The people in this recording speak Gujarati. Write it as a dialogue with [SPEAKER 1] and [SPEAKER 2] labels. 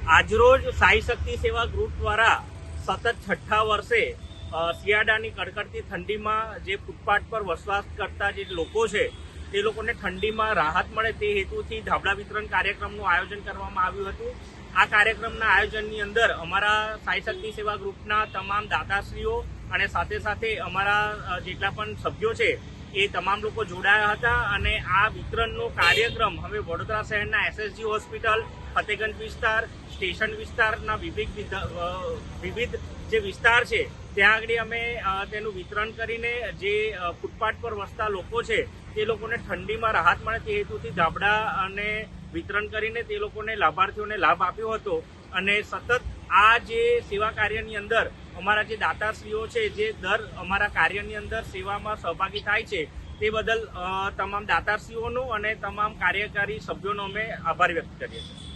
[SPEAKER 1] આજરોજ સાઈ શક્તિ સેવા ગ્રુપ દ્વારા સતત 6ઠ્ઠા વર્ષે શિયાળાની કડકડતી ઠંડીમાં જે ફૂટપાથ પર વસવાટ કરતા જે લોકો છે તે લોકોને ઠંડીમાં રાહત મળે તે હેતુથી ધાબળા વિતરણ કાર્યક્રમનું આયોજન કરવામાં આવ્યું હતું। આ કાર્યક્રમના આયોજનની અંદર અમારા સાઈ શક્તિ સેવા ગ્રુપના તમામ દાતાશ્રીઓ અને સાથે સાથે અમારા જેટલા પણ સભ્યો છે એ તમામ લોકો જોડાયા હતા અને આ વિતરણનો કાર્યક્રમ હવે વડોદરા શહેરના એસએસજી હોસ્પિટલ, ફતેગંજ વિસ્તાર, સ્ટેશન વિસ્તારના વિવિધ જે વિસ્તાર છે ત્યાં આગળ અમે તેનું વિતરણ કરીને જે ફૂટપાથ પર વસતા લોકો છે તે લોકોને ઠંડીમાં રાહત મળે તે હેતુથી ધાબળા અને વિતરણ કરીને તે લોકોને લાભાર્થીઓને લાભ આપ્યો હતો। અને સતત આ જે સેવા કાર્યની અંદર અમારા જે દાતાશ્રીઓ છે જે દર અમારા કાર્યની અંદર સેવામાં સહભાગી થાય છે તે બદલ તમામ દાતાશ્રીઓનો અને તમામ કાર્યકારી સભ્યોનો અમે આભાર વ્યક્ત કરીએ છીએ।